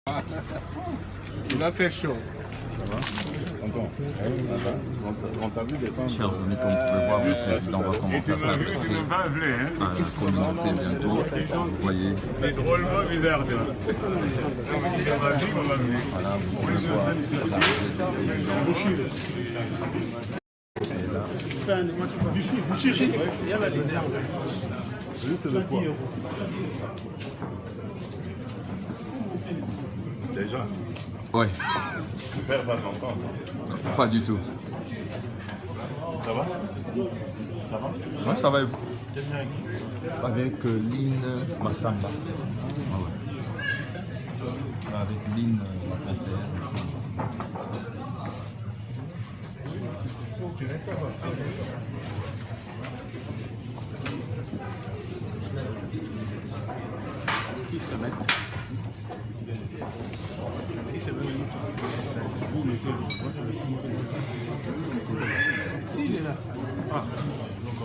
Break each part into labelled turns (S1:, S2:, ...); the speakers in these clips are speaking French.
S1: Il va faire chaud.
S2: Ça va? Tonton, on t'a vu descendre.
S3: Chers amis, comme vous pouvez voir, le président va commencer à s'adresser à la communauté bientôt. Vous voyez.
S2: C'est drôlement bizarre, ça.
S3: Voilà, vous pouvez voir l'arrivée du président.
S2: Juste le poids. Déjà,
S3: Oui,
S2: le père va t'entendre.
S3: pas du tout.
S2: Ça va? Ça va?
S3: Ouais, ça va et vous?
S2: T'es bien avec qui?
S3: Avec Lynn Massamba. Ah ouais. Avec Lynn, la conseillère.
S1: Qui se met? Si, il est là. Ah, donc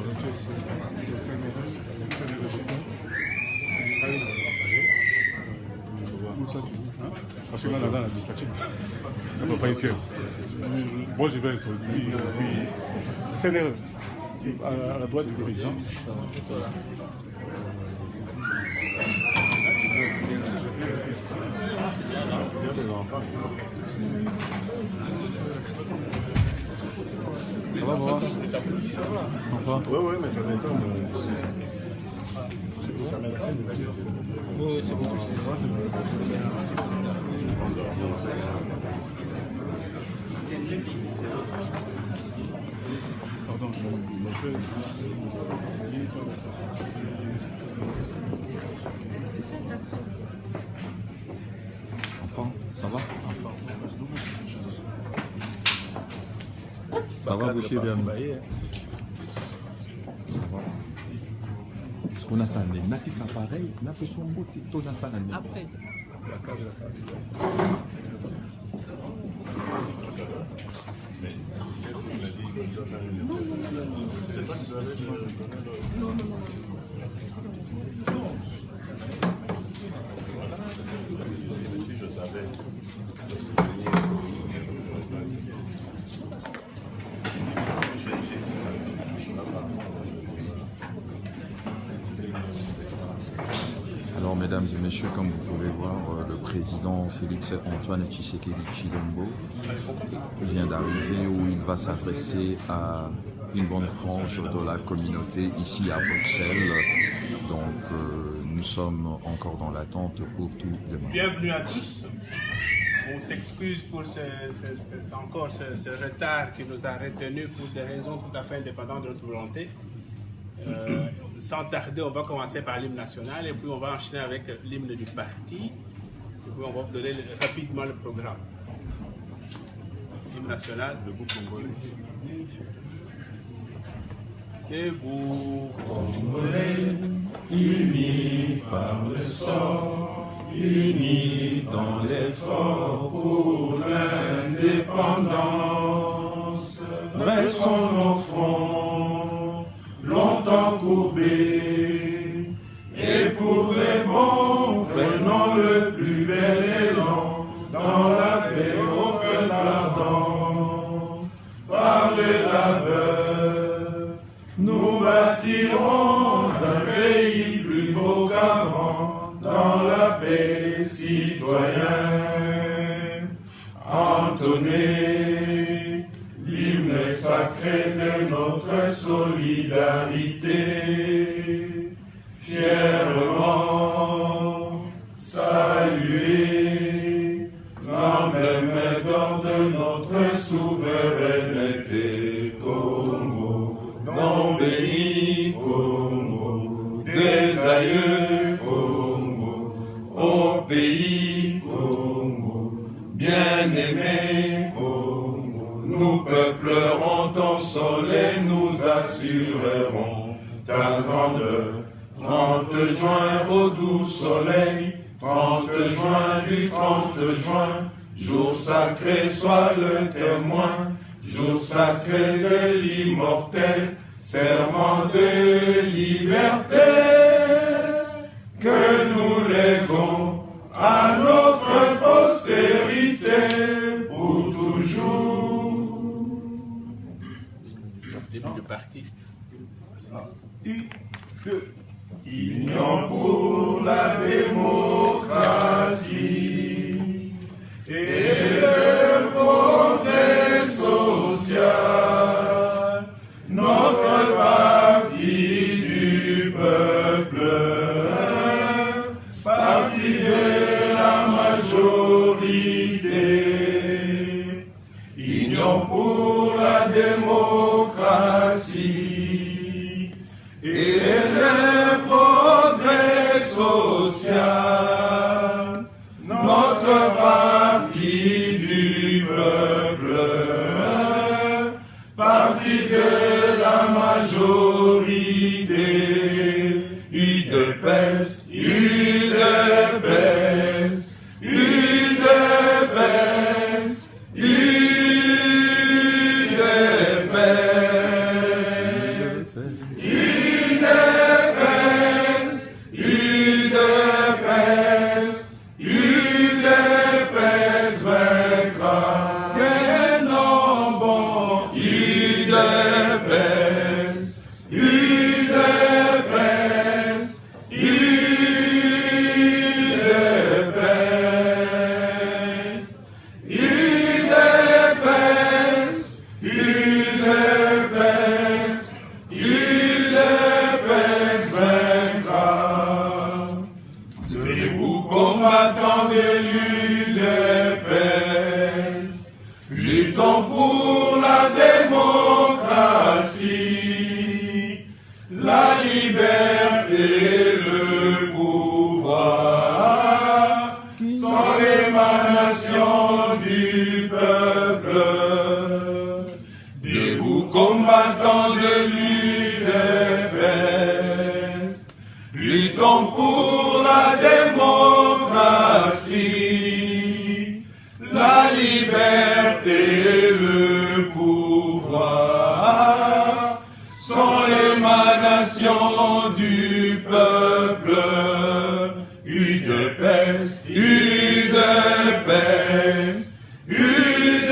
S4: parce que là, dans l'administratif, la propriétaire. Moi, je vais être lui, c'est une erreur. À la droite du dirigeant.
S2: Ça va, moi? Oui, oui, mais ça m'étonne.
S1: Oui, c'est bon.
S4: Pardon,
S3: Enfant, ça va? Ça va, Boucher, bien? Parce qu'on a ça, les natifs appareils, on a fait son beau tito dans ça.
S5: Après.
S2: Si je savais.
S3: Alors, mesdames et messieurs, comme vous pouvez voir, le président Félix Antoine Tshisekedi Tshilombo vient d'arriver où il va s'adresser à une bonne frange de la communauté ici à Bruxelles. Donc, nous sommes encore dans l'attente pour tout demain.
S1: Bienvenue à tous. On s'excuse pour ce retard qui nous a retenus pour des raisons tout à fait indépendantes de notre volonté. Sans tarder, on va commencer par l'hymne national et puis on va enchaîner avec l'hymne du parti. Et puis on va vous donner rapidement le programme. L'hymne national.
S2: Debout congolais.
S1: Debout
S6: Congolais, unis par le sort, unis dans l'effort pour l'indépendance. Dressons nos fronts, longtemps courbés, et pour les bons, prenons le plus bel élan dans la paix au peuple ardent. Par les labeurs, nous bâtirons un pays plus beau qu'avant, dans la paix citoyen. Entonnez l'hymne sacré de notre solidarité, fièrement saluer l'emblème d'or de notre souveraineté. Congo, non béni Congo, des aïeux Congo, au pays Congo, bien-aimé Congo, nous peuplerons ton soleil, nous assurerons ta grandeur. 30 juin au doux soleil, 30 juin du 30 juin, jour sacré soit le témoin, jour sacré de l'immortel, serment de liberté que nous léguons à notre peuple. Union pour la démocratie et le progrès social, notre parti du peuple, parti de la majorité. Union pour la démocratie et le progrès social, notre parti du peuple, parti de la majorité. UDPS, UDPS, UDPS, UDPS, UDPS, UDPS vaincra. Que non bon, UDPS, UDPS, UDPS, UDPS, UDPS, UDPS vaincra. Debout combattants de l'UDPS, luttons pour la démocratie, la liberté, le pouvoir, sont l'émanation du peuple. Debout combattants de l'UDPS, luttons pour la démocratie, la liberté, le pouvoir, sont l'émanation du peuple. UDPS, UDPS, UDPS,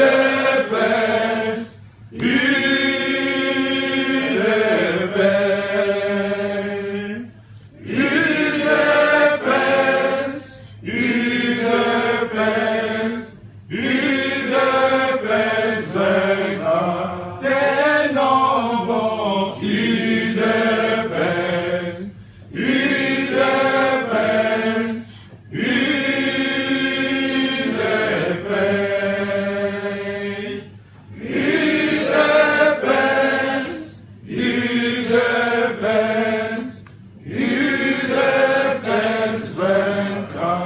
S6: UDPS, UDPS, UDPS, UDPS vaincra. Des noms bons, UDPS, UDPS, UDPS, UDPS, UDPS vaincra.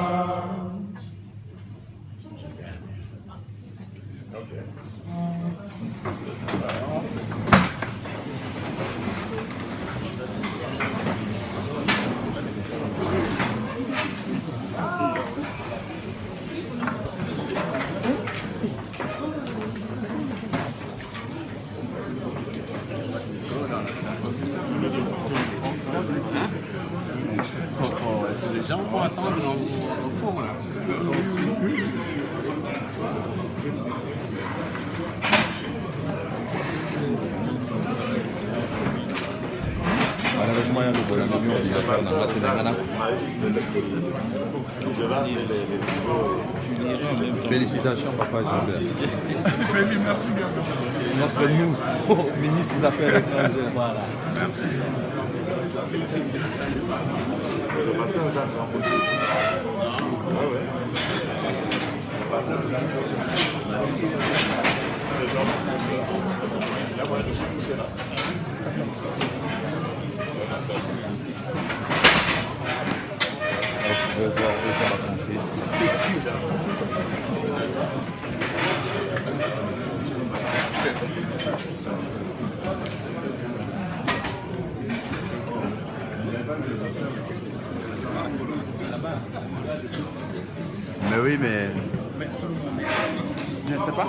S1: Est-ce que les gens vont attendre au fond là?
S3: Malheureusement, il y a le problème ordinateur dans la Ténérana. Félicitations, papa Jean-Bert.
S2: Merci bien.
S3: Notre nouveau ministre des Affaires étrangères. Voilà.
S2: Merci.
S3: Vous pouvez voir que ça va commencer spécial.
S2: Mais oui, mais... Je ne sais pas.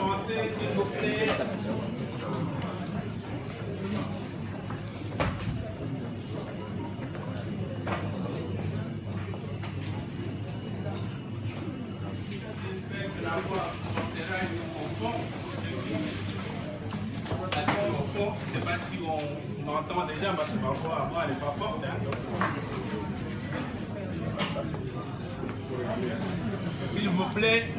S1: Au fond, je ne sais pas si on m'entend déjà, parce que ma voix elle n'est pas forte. Hein, s'il vous plaît.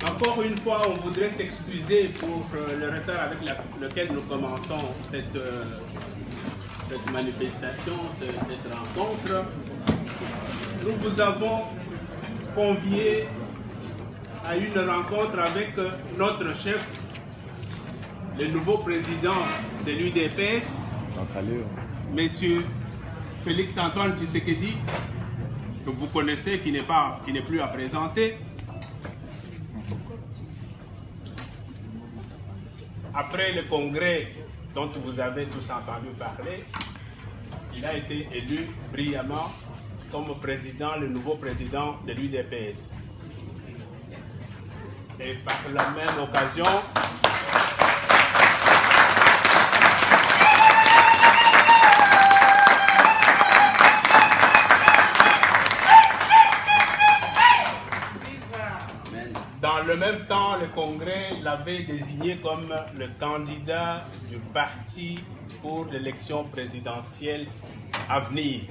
S1: Encore une fois, on voudrait s'excuser pour le retard avec lequel nous commençons cette manifestation, cette rencontre. Nous vous avons conviés à une rencontre avec notre chef, le nouveau président de l'UDPS, M. Félix Antoine Tshisekedi, que vous connaissez, qui n'est plus à présenter. Après le congrès dont vous avez tous entendu parler, il a été élu brillamment comme président, le nouveau président de l'UDPS. Et par la même occasion, dans le même temps, le Congrès l'avait désigné comme le candidat du parti pour l'élection présidentielle à venir.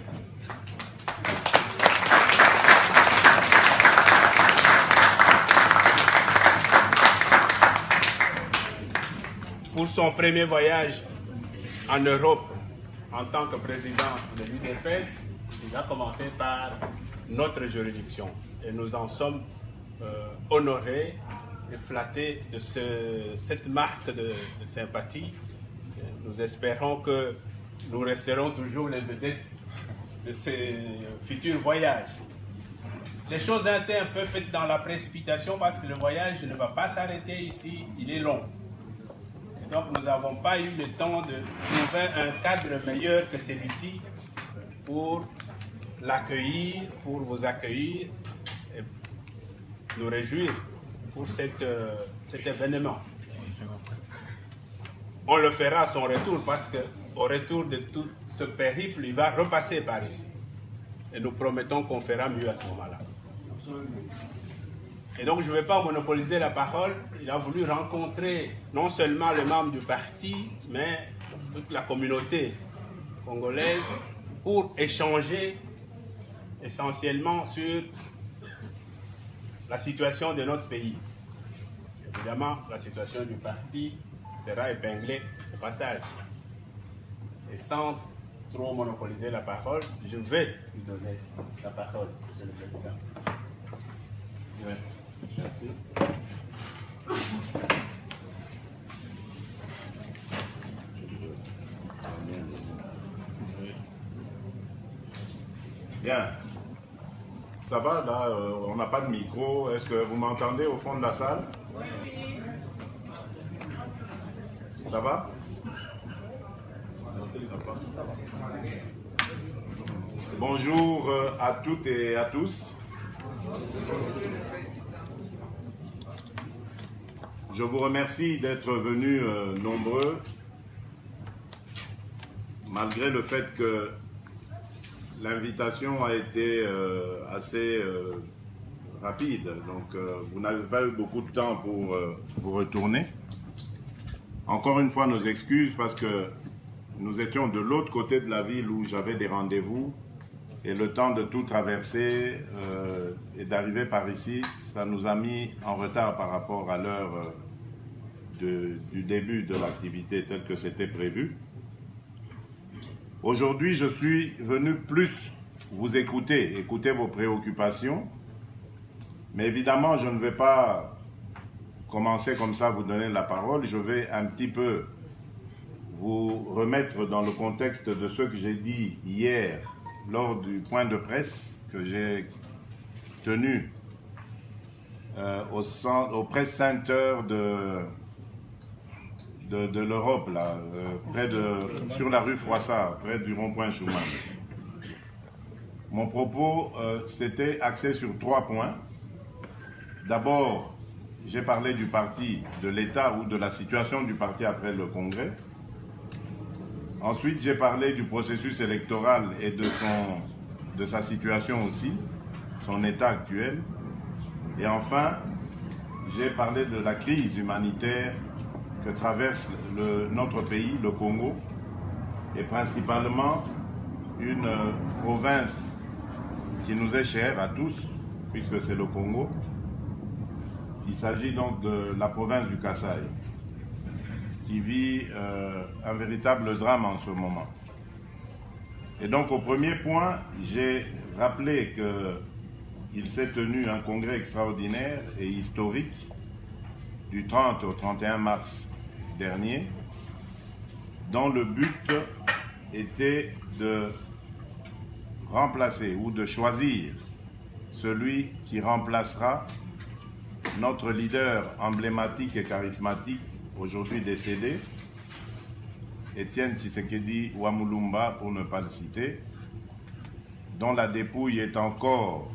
S1: Pour son premier voyage en Europe en tant que président de l'UDPS, il a commencé par notre juridiction et nous en sommes honorés et flattés de cette marque de sympathie. Nous espérons que nous resterons toujours les vedettes de ces futurs voyages. Les choses ont été un peu faites dans la précipitation parce que le voyage ne va pas s'arrêter ici, il est long. Et donc nous n'avons pas eu le temps de trouver un cadre meilleur que celui-ci pour l'accueillir, pour vous accueillir et nous réjouir pour cet événement. On le fera à son retour parce qu'au retour de tout ce périple, il va repasser par ici. Et nous promettons qu'on fera mieux à ce moment-là. Et donc je ne vais pas monopoliser la parole. Il a voulu rencontrer non seulement les membres du parti, mais toute la communauté congolaise pour échanger essentiellement sur la situation de notre pays. Évidemment, la situation du parti sera épinglée au passage. Et sans trop monopoliser la parole, je vais lui donner la parole, Monsieur le Président. Oui, merci.
S2: Bien. Ça va, là, on n'a pas de micro. Est-ce que vous m'entendez au fond de la salle? Ça va? Bonjour à toutes et à tous. Je vous remercie d'être venus nombreux, malgré le fait que l'invitation a été assez rapide, donc vous n'avez pas eu beaucoup de temps pour vous retourner. Encore une fois, nos excuses parce que nous étions de l'autre côté de la ville où j'avais des rendez-vous et le temps de tout traverser et d'arriver par ici, ça nous a mis en retard par rapport à l'heure du début de l'activité telle que c'était prévu. Aujourd'hui, je suis venu plus vous écouter vos préoccupations, mais évidemment, je ne vais pas commencer comme ça à vous donner la parole. Je vais un petit peu vous remettre dans le contexte de ce que j'ai dit hier lors du point de presse que j'ai tenu au Press Center de l'Europe, là, sur la rue Froissart, près du rond-point Schumann. Mon propos s'était axé sur 3 points. D'abord, j'ai parlé du parti, de l'État ou de la situation du parti après le Congrès. Ensuite, j'ai parlé du processus électoral et de son de sa situation aussi, son état actuel. Et enfin, j'ai parlé de la crise humanitaire que traverse notre pays, le Congo, et principalement une province qui nous est chère à tous, puisque c'est le Congo. Il s'agit donc de la province du Kasaï, qui vit un véritable drame en ce moment. Et donc au premier point, j'ai rappelé qu'il s'est tenu un congrès extraordinaire et historique du 30 au 31 mars dernier, dont le but était de remplacer ou de choisir celui qui remplacera notre leader emblématique et charismatique, aujourd'hui décédé, Étienne Tshisekedi Wamulumba, pour ne pas le citer, dont la dépouille est encore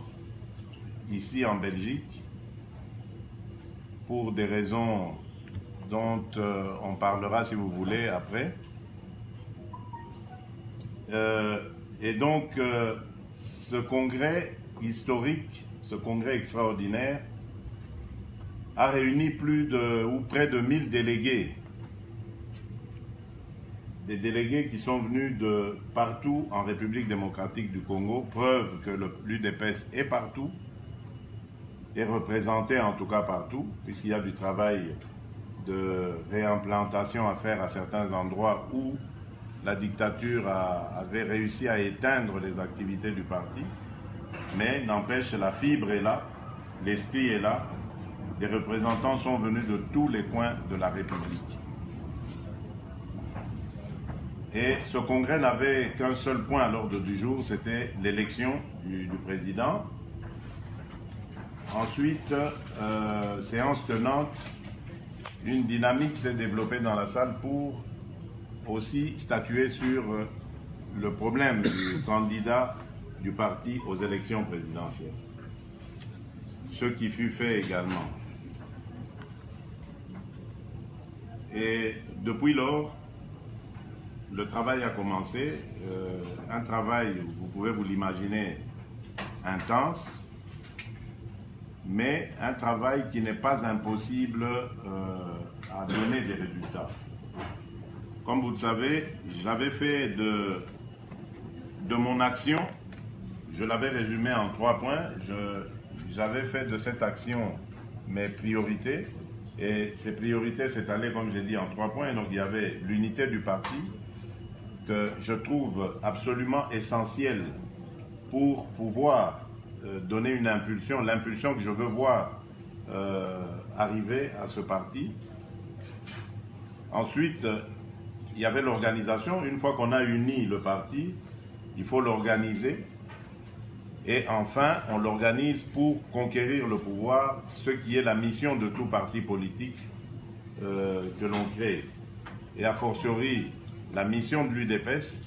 S2: ici en Belgique, pour des raisons dont on parlera, si vous voulez, après. Et donc, ce congrès historique, ce congrès extraordinaire, a réuni près de 1000 délégués. Des délégués qui sont venus de partout en République démocratique du Congo, preuve que l'UDPS est partout, est représenté en tout cas partout, puisqu'il y a du travail de réimplantation à faire à certains endroits où la dictature avait réussi à éteindre les activités du parti. Mais n'empêche, la fibre est là, l'esprit est là, des représentants sont venus de tous les coins de la République. Et ce congrès n'avait qu'un seul point à l'ordre du jour, c'était l'élection du président. Ensuite, séance tenante, une dynamique s'est développée dans la salle pour aussi statuer sur le problème du candidat du parti aux élections présidentielles. Ce qui fut fait également. Et depuis lors, le travail a commencé, un travail, vous pouvez vous l'imaginer, intense, mais un travail qui n'est pas impossible à donner des résultats. Comme vous le savez, j'avais fait de mon action, je l'avais résumé en 3 points, j'avais fait de cette action mes priorités, et ces priorités s'étalaient, comme j'ai dit, en 3 points. Donc il y avait l'unité du parti, que je trouve absolument essentielle pour pouvoir donner une impulsion, l'impulsion que je veux voir arriver à ce parti. Ensuite, il y avait l'organisation. Une fois qu'on a uni le parti, il faut l'organiser. Et enfin, on l'organise pour conquérir le pouvoir, ce qui est la mission de tout parti politique que l'on crée. Et a fortiori, la mission de l'UDPS,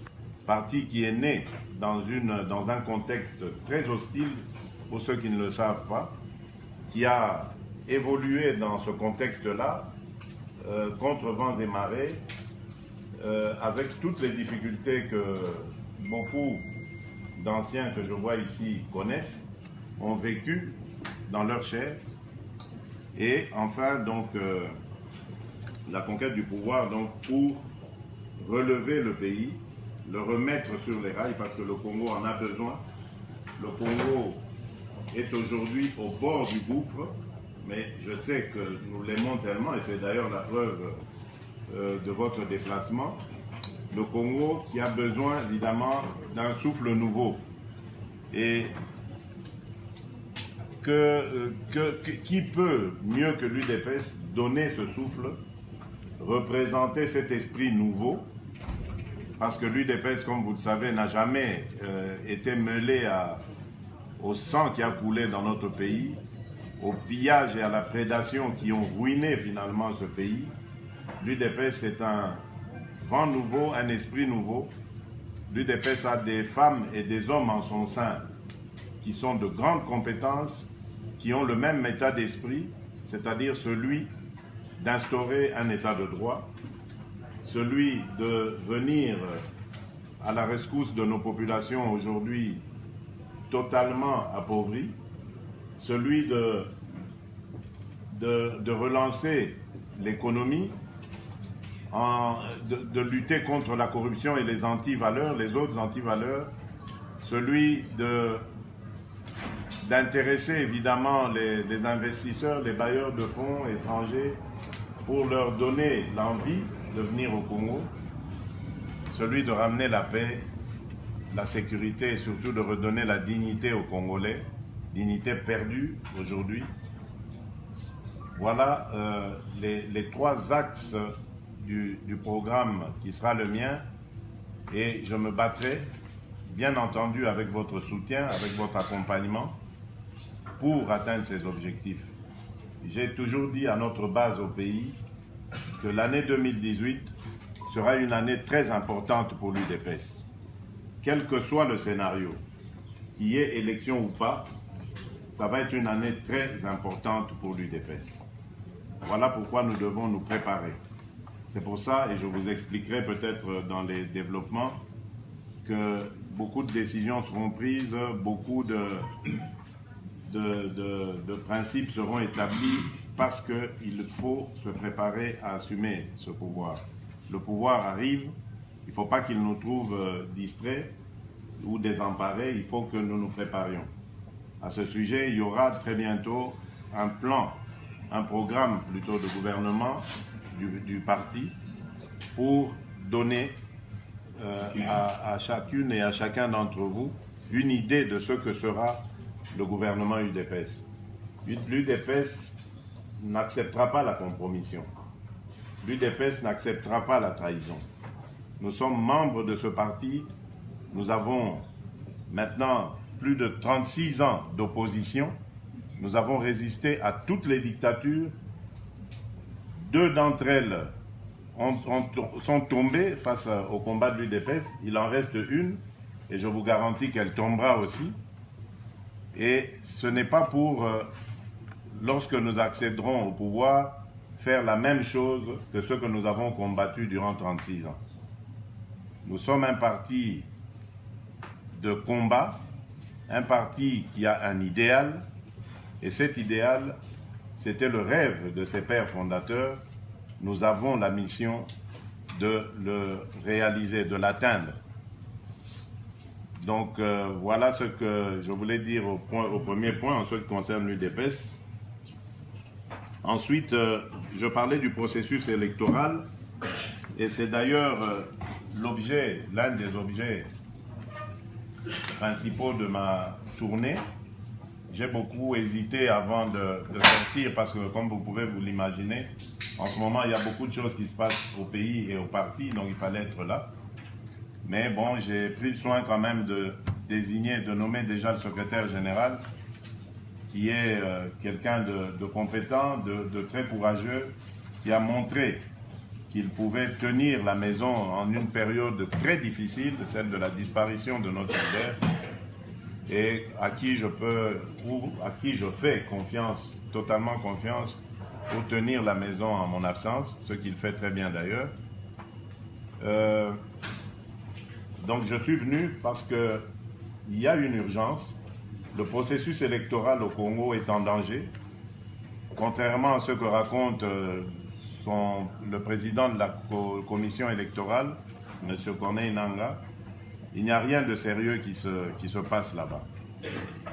S2: parti qui est né dans un contexte très hostile, pour ceux qui ne le savent pas, qui a évolué dans ce contexte-là, contre vents et marées, avec toutes les difficultés que beaucoup d'anciens que je vois ici connaissent, ont vécu dans leur chair. Et enfin, donc, la conquête du pouvoir, donc, pour relever le pays, le remettre sur les rails, parce que le Congo en a besoin. Le Congo est aujourd'hui au bord du gouffre, mais je sais que nous l'aimons tellement, et c'est d'ailleurs la preuve de votre déplacement. Le Congo qui a besoin évidemment d'un souffle nouveau. Et qui peut, mieux que l'UDPS, donner ce souffle, représenter cet esprit nouveau, parce que l'UDPS, comme vous le savez, n'a jamais été mêlé au sang qui a coulé dans notre pays, au pillage et à la prédation qui ont ruiné finalement ce pays. L'UDPS est un vent nouveau, un esprit nouveau. L'UDPS a des femmes et des hommes en son sein qui sont de grandes compétences, qui ont le même état d'esprit, c'est-à-dire celui d'instaurer un état de droit, celui de venir à la rescousse de nos populations aujourd'hui totalement appauvri, celui de relancer l'économie, de lutter contre la corruption et les antivaleurs, les autres antivaleurs, celui d'intéresser évidemment les investisseurs, les bailleurs de fonds étrangers pour leur donner l'envie de venir au Congo, celui de ramener la paix, la sécurité et surtout de redonner la dignité aux Congolais, dignité perdue aujourd'hui. Voilà les trois axes du programme qui sera le mien, et je me battrai, bien entendu avec votre soutien, avec votre accompagnement, pour atteindre ces objectifs. J'ai toujours dit à notre base au pays que l'année 2018 sera une année très importante pour l'UDPS. Quel que soit le scénario, qu'il y ait élection ou pas, ça va être une année très importante pour l'UDPS. Voilà pourquoi nous devons nous préparer. C'est pour ça, et je vous expliquerai peut-être dans les développements, que beaucoup de décisions seront prises, beaucoup de principes seront établis, parce qu'il faut se préparer à assumer ce pouvoir. Le pouvoir arrive, il ne faut pas qu'il nous trouve distraits ou désemparés, il faut que nous nous préparions. À ce sujet, il y aura très bientôt un plan, un programme plutôt de gouvernement du parti pour donner à chacune et à chacun d'entre vous une idée de ce que sera le gouvernement UDPS. L'UDPS n'acceptera pas la compromission. L'UDPS n'acceptera pas la trahison. Nous sommes membres de ce parti. Nous avons maintenant plus de 36 ans d'opposition. Nous avons résisté à toutes les dictatures. 2 d'entre elles sont tombées face au combat de l'UDPS. Il en reste une, et je vous garantis qu'elle tombera aussi. Et ce n'est pas pour, lorsque nous accéderons au pouvoir, faire la même chose que ce que nous avons combattu durant 36 ans. Nous sommes un parti de combat, un parti qui a un idéal, et cet idéal, c'était le rêve de ses pères fondateurs. Nous avons la mission de le réaliser, de l'atteindre. Donc voilà ce que je voulais dire au premier point en ce qui concerne l'UDPS. Ensuite, je parlais du processus électoral, et c'est d'ailleurs l'un des objets principaux de ma tournée. J'ai beaucoup hésité avant de sortir parce que, comme vous pouvez vous l'imaginer, en ce moment, il y a beaucoup de choses qui se passent au pays et au parti, donc il fallait être là. Mais bon, j'ai pris le soin quand même de désigner, de nommer déjà le secrétaire général, qui est quelqu'un de compétent, de très courageux, qui a montré qu'il pouvait tenir la maison en une période très difficile, celle de la disparition de notre leader, et à qui je fais confiance, totalement confiance, pour tenir la maison en mon absence, ce qu'il fait très bien d'ailleurs. Donc je suis venu parce qu'il y a une urgence. Le processus électoral au Congo est en danger. Contrairement à ce que raconte le président de la commission électorale, M. Corneille Nangaa, il n'y a rien de sérieux qui se passe là-bas.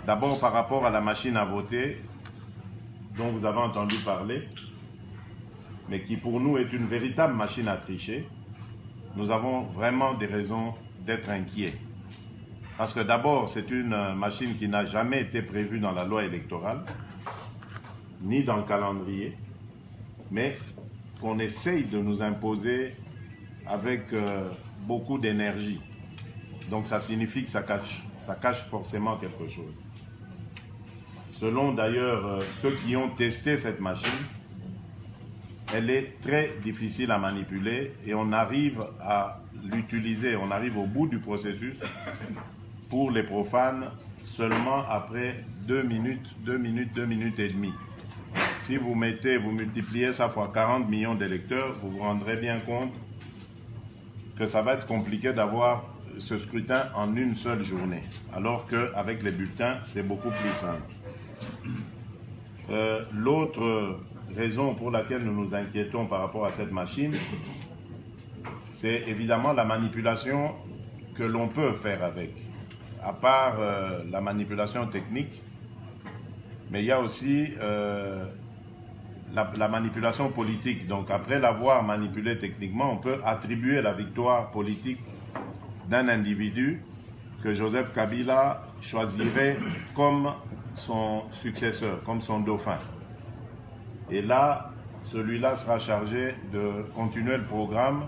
S2: D'abord par rapport à la machine à voter, dont vous avez entendu parler, mais qui pour nous est une véritable machine à tricher, nous avons vraiment des raisons d'être inquiets. Parce que d'abord, c'est une machine qui n'a jamais été prévue dans la loi électorale, ni dans le calendrier, mais qu'on essaye de nous imposer avec beaucoup d'énergie. Donc ça signifie que ça cache forcément quelque chose. Selon d'ailleurs ceux qui ont testé cette machine, elle est très difficile à manipuler et on arrive à l'utiliser, on arrive au bout du processus pour les profanes seulement après 2 minutes et demie. Si vous multipliez ça fois 40 millions d'électeurs, vous vous rendrez bien compte que ça va être compliqué d'avoir ce scrutin en une seule journée, alors qu'avec les bulletins, c'est beaucoup plus simple. L'autre raison pour laquelle nous nous inquiétons par rapport à cette machine, c'est évidemment la manipulation que l'on peut faire avec. À part la manipulation technique, mais il y a aussi la manipulation politique. Donc après l'avoir manipulé techniquement, on peut attribuer la victoire politique d'un individu que Joseph Kabila choisirait comme son successeur, comme son dauphin. Et là, celui-là sera chargé de continuer le programme,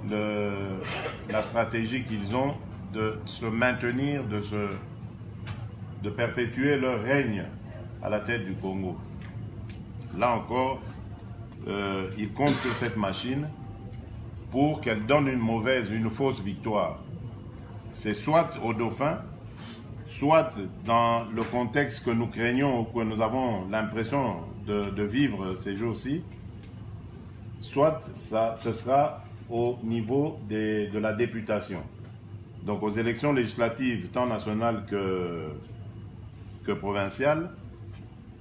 S2: la stratégie qu'ils ont de se maintenir, de perpétuer leur règne à la tête du Congo. Là encore, ils comptent sur cette machine pour qu'elle donne une fausse victoire. C'est soit au dauphin, soit dans le contexte que nous craignons ou que nous avons l'impression de vivre ces jours-ci, soit ce sera au niveau de la députation. Donc aux élections législatives, tant nationales que provinciales,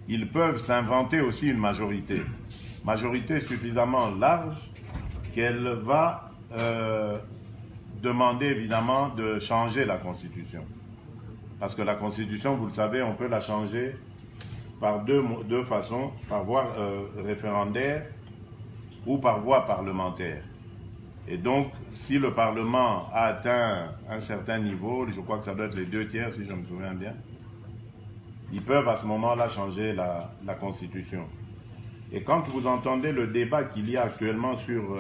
S2: ils peuvent s'inventer aussi une majorité suffisamment large qu'elle va demander évidemment de changer la Constitution. Parce que la Constitution, vous le savez, on peut la changer par deux façons, par voie référendaire ou par voie parlementaire. Et donc, si le Parlement a atteint un certain niveau, je crois que ça doit être les 2/3 si je me souviens bien, ils peuvent à ce moment-là changer la Constitution. Et quand vous entendez le débat qu'il y a actuellement sur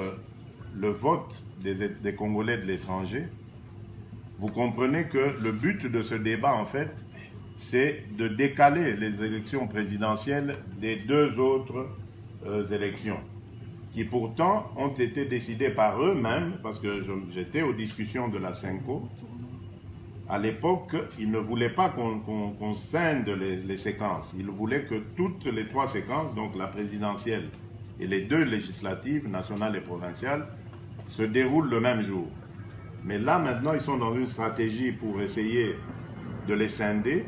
S2: le vote des Congolais de l'étranger, vous comprenez que le but de ce débat, en fait, c'est de décaler les élections présidentielles des deux autres élections, qui pourtant ont été décidées par eux-mêmes, parce que j'étais aux discussions de la CENCO. À l'époque, ils ne voulaient pas qu'on scinde les séquences. Ils voulaient que toutes les 3 séquences, donc la présidentielle et les 2 législatives, nationales et provinciales, se déroulent le même jour. Mais là, maintenant, ils sont dans une stratégie pour essayer de les scinder,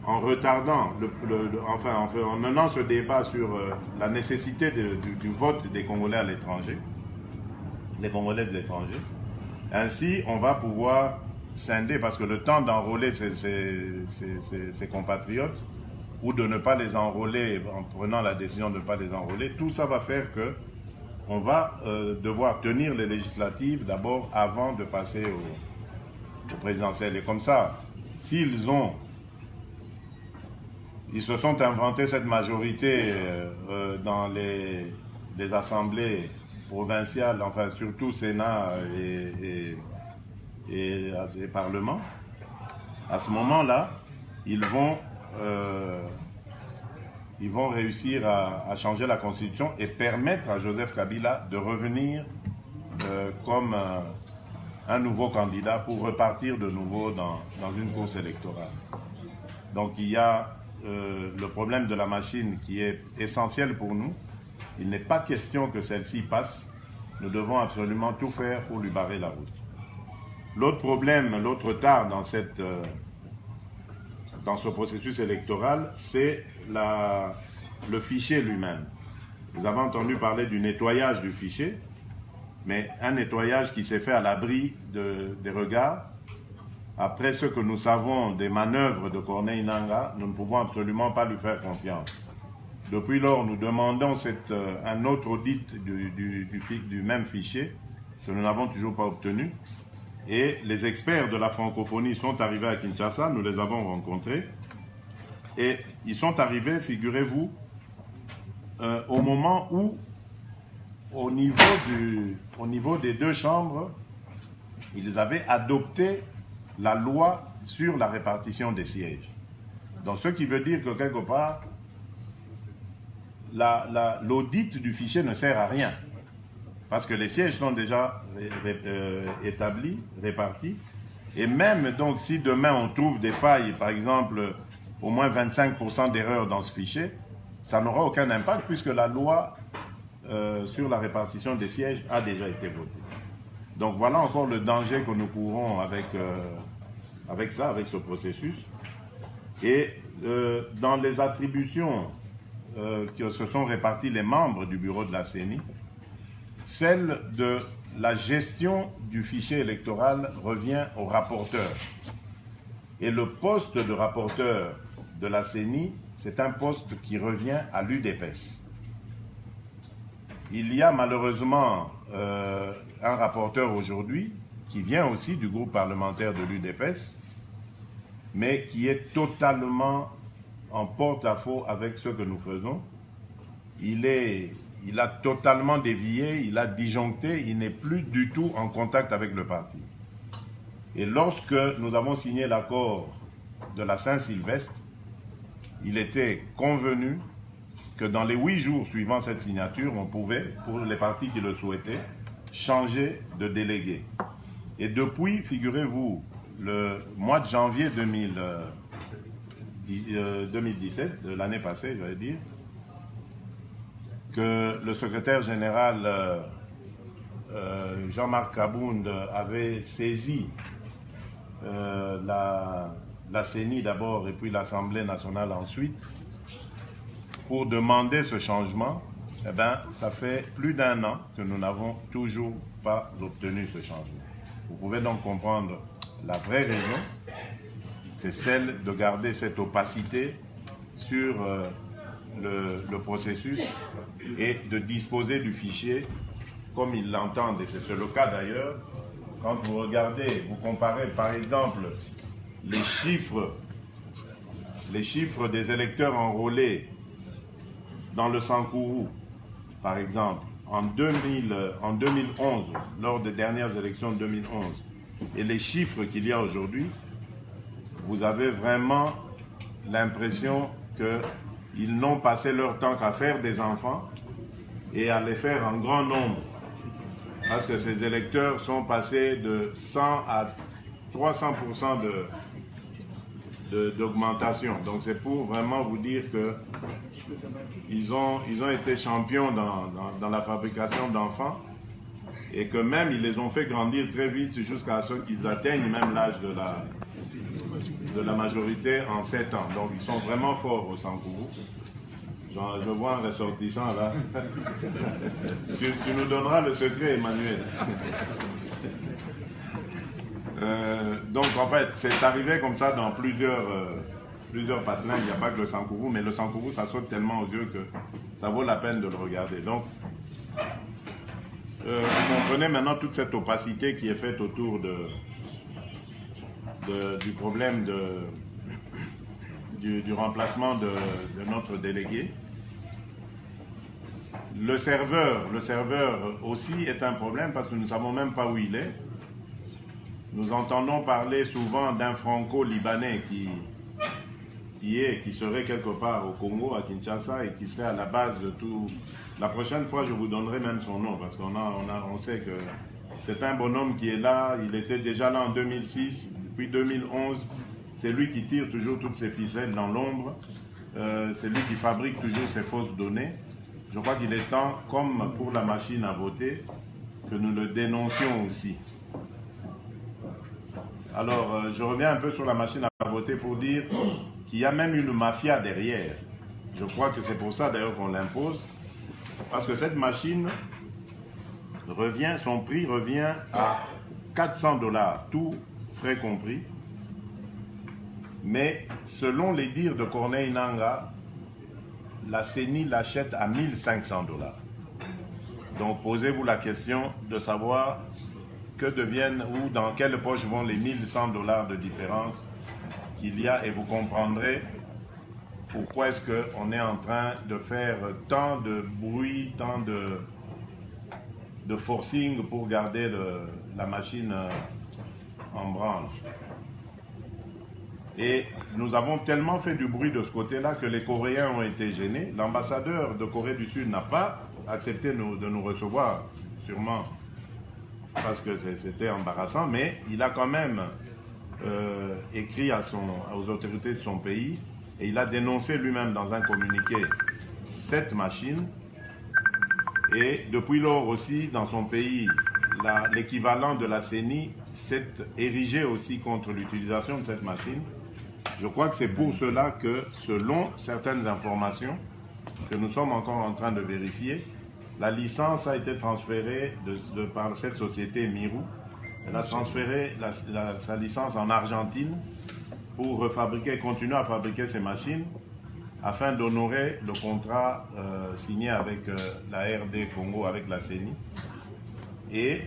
S2: en retardant, en menant ce débat sur la nécessité du vote des Congolais à l'étranger, les Congolais de l'étranger. Ainsi, on va pouvoir scinder, parce que le temps d'enrôler ses compatriotes, ou de ne pas les enrôler, en prenant la décision de ne pas les enrôler, tout ça va faire que on va devoir tenir les législatives d'abord avant de passer au présidentiel. Et comme ça, s'ils se sont inventés cette majorité dans les assemblées provinciales, enfin surtout Sénat et Parlement, à ce moment-là, ils vont réussir à changer la Constitution et permettre à Joseph Kabila de revenir comme un nouveau candidat pour repartir de nouveau dans une course électorale. Donc il y a le problème de la machine qui est essentiel pour nous. Il n'est pas question que celle-ci passe. Nous devons absolument tout faire pour lui barrer la route. L'autre problème, l'autre retard dans ce processus électoral, c'est le fichier lui-même. Vous avez entendu parler du nettoyage du fichier, mais un nettoyage qui s'est fait à l'abri des regards. Après ce que nous savons des manœuvres de Corneille Nangaa, nous ne pouvons absolument pas lui faire confiance. Depuis lors, nous demandons un autre audit du même fichier, que nous n'avons toujours pas obtenu. Et les experts de la francophonie sont arrivés à Kinshasa, nous les avons rencontrés. Et ils sont arrivés, figurez-vous, au moment où, au niveau des 2 chambres, ils avaient adopté la loi sur la répartition des sièges. Donc ce qui veut dire que quelque part, l'audit du fichier ne sert à rien. Parce que les sièges sont déjà établis, répartis. Et même donc si demain on trouve des failles, par exemple au moins 25% d'erreurs dans ce fichier, ça n'aura aucun impact puisque la loi sur la répartition des sièges a déjà été votée. Donc voilà encore le danger que nous courons avec ça, avec ce processus. Et dans les attributions que se sont répartis les membres du bureau de la CENI, celle de la gestion du fichier électoral revient au rapporteur. Et le poste de rapporteur de la CENI, c'est un poste qui revient à l'UDPS. Il y a malheureusement un rapporteur aujourd'hui qui vient aussi du groupe parlementaire de l'UDPS, mais qui est totalement en porte-à-faux avec ce que nous faisons. Il a totalement dévié, il a disjoncté, il n'est plus du tout en contact avec le parti. Et lorsque nous avons signé l'accord de la Saint-Sylvestre, il était convenu que dans les 8 jours suivant cette signature, on pouvait, pour les partis qui le souhaitaient, changer de délégué. Et depuis, figurez-vous, le mois de janvier 2017, l'année passée, j'allais dire, que le secrétaire général Jean-Marc Kabound avait saisi la CENI d'abord et puis l'Assemblée nationale ensuite pour demander ce changement. Eh bien, ça fait plus d'1 an que nous n'avons toujours pas obtenu ce changement. Vous pouvez donc comprendre la vraie raison, c'est celle de garder cette opacité sur le processus et de disposer du fichier comme ils l'entendent. Et c'est le cas d'ailleurs. Quand vous regardez, vous comparez par exemple les chiffres des électeurs enrôlés dans le Sankourou, par exemple, en 2011, lors des dernières élections de 2011, et les chiffres qu'il y a aujourd'hui, vous avez vraiment l'impression qu'ils n'ont passé leur temps qu'à faire des enfants et à les faire en grand nombre. Parce que ces électeurs sont passés de 100 à 300% d'augmentation. Donc c'est pour vraiment vous dire qu'ils ont été champions dans la fabrication d'enfants et que même ils les ont fait grandir très vite jusqu'à ce qu'ils atteignent même l'âge de la majorité en 7 ans. Donc ils sont vraiment forts au Sankourou. Je vois un ressortissant là. Tu nous donneras le secret, Emmanuel. Donc en fait, c'est arrivé comme ça dans plusieurs patelins. Il n'y a pas que le Sankourou, mais le Sankourou, ça saute tellement aux yeux que ça vaut la peine de le regarder. Donc, vous comprenez maintenant toute cette opacité qui est faite autour du problème du remplacement de notre délégué. Le serveur aussi est un problème parce que nous ne savons même pas où il est. Nous entendons parler souvent d'un franco-libanais qui serait quelque part au Congo, à Kinshasa, et qui serait à la base de tout. La prochaine fois, je vous donnerai même son nom parce qu'on sait que c'est un bonhomme qui est là. Il était déjà là en 2006, depuis 2011. C'est lui qui tire toujours toutes ces ficelles dans l'ombre. C'est lui qui fabrique toujours ces fausses données. Je crois qu'il est temps, comme pour la machine à voter, que nous le dénoncions aussi. Alors, je reviens un peu sur la machine à voter pour dire qu'il y a même une mafia derrière. Je crois que c'est pour ça d'ailleurs qu'on l'impose. Parce que cette machine son prix revient à 400 $, tout frais compris. Mais selon les dires de Corneille Nangaa, la CENI l'achète à 1 500 $. Donc posez-vous la question de savoir que deviennent ou dans quelle poche vont les 1 100 $ de différence qu'il y a et vous comprendrez pourquoi est-ce qu'on est en train de faire tant de bruit, tant de forcing pour garder la machine en branle. Et nous avons tellement fait du bruit de ce côté-là que les Coréens ont été gênés. L'ambassadeur de Corée du Sud n'a pas accepté de nous recevoir, sûrement parce que c'était embarrassant, mais il a quand même écrit aux autorités de son pays et il a dénoncé lui-même dans un communiqué cette machine. Et depuis lors aussi, dans son pays, l'équivalent de la CENI s'est érigé aussi contre l'utilisation de cette machine. Je crois que c'est pour cela que, selon certaines informations que nous sommes encore en train de vérifier, la licence a été transférée par cette société Mirou. Elle a transféré sa licence en Argentine pour continuer à fabriquer ces machines afin d'honorer le contrat signé avec la RD Congo, avec la CENI. Et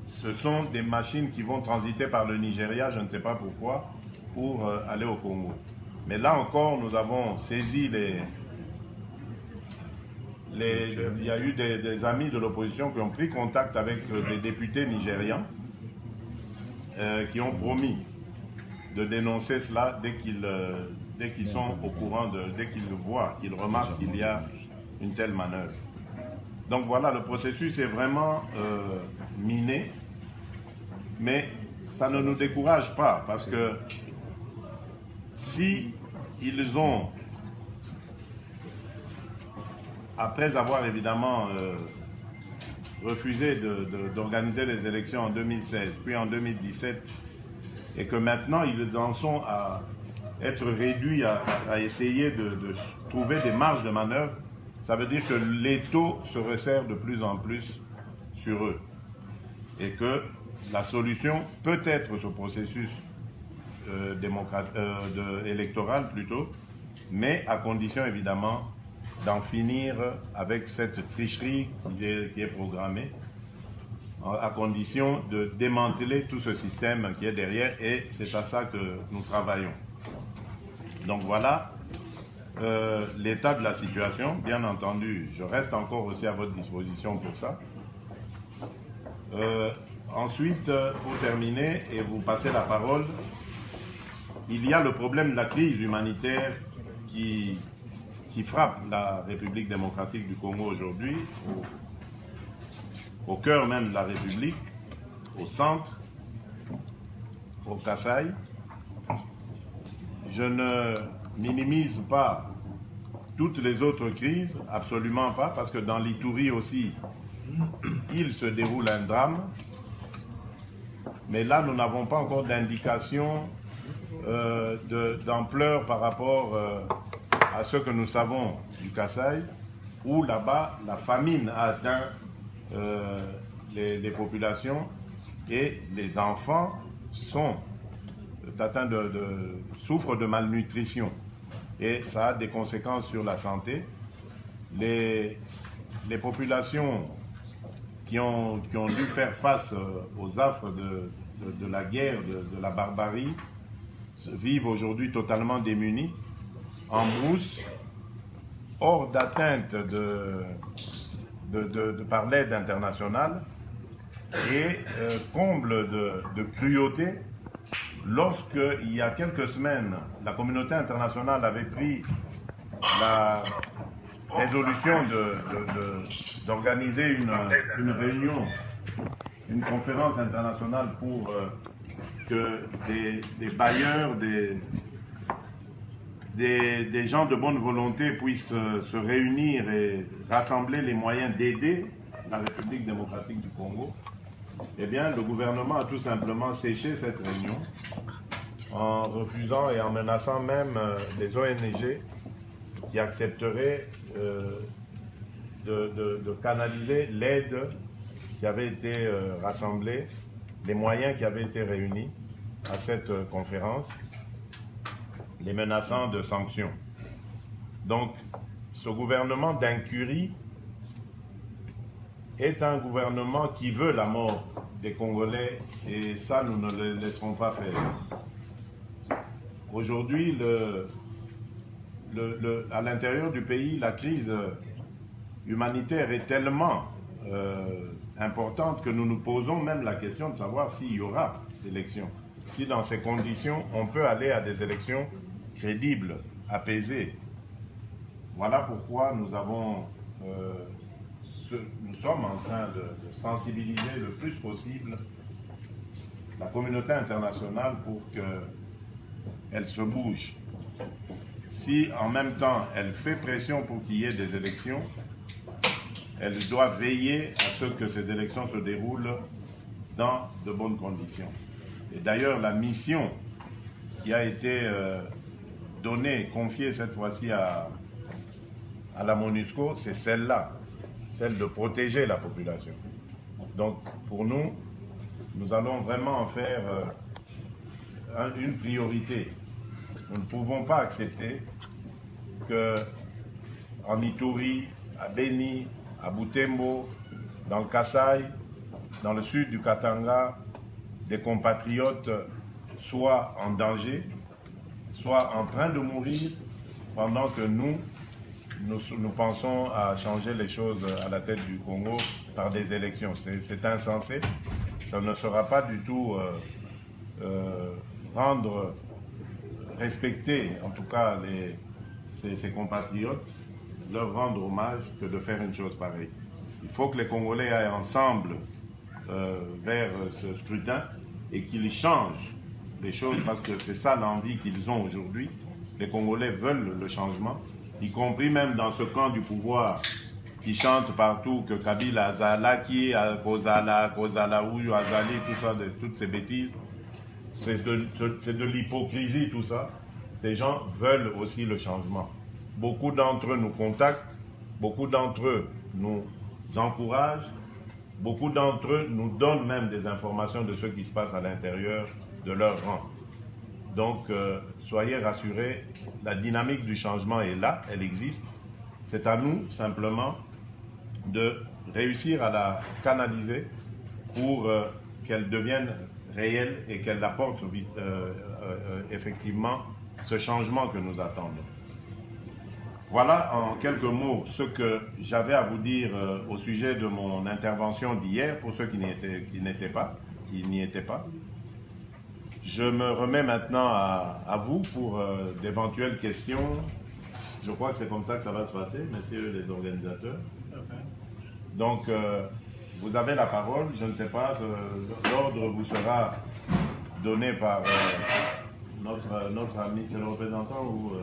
S2: ce sont des machines qui vont transiter par le Nigeria, je ne sais pas pourquoi, pour aller au Congo. Mais là encore, nous avons saisi il y a eu des amis de l'opposition qui ont pris contact avec des députés nigérians qui ont promis de dénoncer cela dès qu'ils sont au courant, dès qu'ils le voient, qu'ils remarquent qu'il y a une telle manœuvre. Donc voilà, le processus est vraiment miné, mais ça ne nous décourage pas, parce que si ils ont, après avoir évidemment refusé d'organiser les élections en 2016, puis en 2017, et que maintenant ils en sont à être réduits à essayer de trouver des marges de manœuvre, ça veut dire que l'étau se resserre de plus en plus sur eux. Et que la solution peut être ce processus électoral plutôt, mais à condition évidemment d'en finir avec cette tricherie qui est programmée, à condition de démanteler tout ce système qui est derrière, et c'est à ça que nous travaillons. Donc voilà l'état de la situation. Bien entendu, je reste encore aussi à votre disposition pour ça. Ensuite, pour terminer et vous passer la parole, il y a le problème de la crise humanitaire qui frappe la République démocratique du Congo aujourd'hui, au cœur même de la République, au centre, au Kasaï. Je ne minimise pas toutes les autres crises, absolument pas, parce que dans l'Ituri aussi, il se déroule un drame. Mais là, nous n'avons pas encore d'indication d'ampleur par rapport à ce que nous savons du Kasaï, où là-bas, la famine a atteint les populations et les enfants sont atteints souffrent de malnutrition. Et ça a des conséquences sur la santé. Les populations qui ont dû faire face aux affres de la guerre, de la barbarie, vivent aujourd'hui totalement démunis, en brousse, hors d'atteinte par l'aide internationale, et comble de cruauté, lorsque, il y a quelques semaines, la communauté internationale avait pris la résolution d'organiser une réunion, une conférence internationale pour que des bailleurs, des gens de bonne volonté puissent se réunir et rassembler les moyens d'aider la République démocratique du Congo. Eh bien, le gouvernement a tout simplement séché cette réunion en refusant et en menaçant même les ONG qui accepteraient de canaliser l'aide qui avait été rassemblée, les moyens qui avaient été réunis à cette conférence, les menaçant de sanctions. Donc, ce gouvernement d'incurie est un gouvernement qui veut la mort des Congolais, et ça, nous ne le laisserons pas faire. Aujourd'hui, à l'intérieur du pays, la crise humanitaire est tellement importante que nous nous posons même la question de savoir s'il y aura des élections. Si dans ces conditions, on peut aller à des élections crédibles, apaisées. Voilà pourquoi nous sommes en train de sensibiliser le plus possible la communauté internationale pour qu'elle se bouge. Si en même temps elle fait pression pour qu'il y ait des élections, elle doit veiller à ce que ces élections se déroulent dans de bonnes conditions. Et d'ailleurs, la mission qui a été donnée, confiée cette fois-ci à la MONUSCO, c'est celle-là, celle de protéger la population. Donc, pour nous, nous allons vraiment en faire une priorité. Nous ne pouvons pas accepter qu'en Ituri, à Beni, à Butembo, dans le Kasaï, dans le sud du Katanga, des compatriotes soient en danger, soient en train de mourir, pendant que nous pensons à changer les choses à la tête du Congo par des élections. C'est insensé. Ça ne sera pas du tout respecter, en tout cas, ces compatriotes, leur rendre hommage que de faire une chose pareille. Il faut que les Congolais aillent ensemble vers ce scrutin et qu'ils changent les choses, parce que c'est ça l'envie qu'ils ont aujourd'hui. Les Congolais veulent le changement, y compris même dans ce camp du pouvoir qui chante partout que Kabila Azala, qui Kozala, Kozalaou, Azali, tout ça, toutes ces bêtises. C'est de l'hypocrisie tout ça. Ces gens veulent aussi le changement. Beaucoup d'entre eux nous contactent, beaucoup d'entre eux nous encouragent, beaucoup d'entre eux nous donnent même des informations de ce qui se passe à l'intérieur de leur rang. Donc, soyez rassurés, la dynamique du changement est là, elle existe. C'est à nous, simplement, de réussir à la canaliser pour qu'elle devienne réelle et qu'elle apporte effectivement ce changement que nous attendons. Voilà en quelques mots ce que j'avais à vous dire au sujet de mon intervention d'hier, pour ceux qui n'y étaient pas. Je me remets maintenant à vous pour d'éventuelles questions. Je crois que c'est comme ça que ça va se passer, messieurs les organisateurs. Donc, vous avez la parole. Je ne sais pas, l'ordre vous sera donné par notre ami, c'est le représentant ou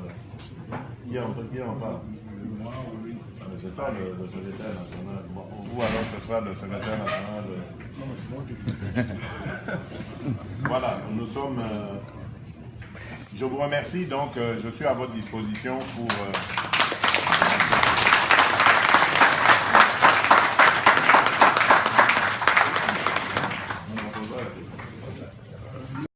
S2: qui en parle? Moi ou lui? C'est pas le secrétaire national. Bon, vous alors, ce sera le secrétaire national. Non, mais c'est moi qui... Voilà, nous sommes... je vous remercie, donc je suis à votre disposition pour...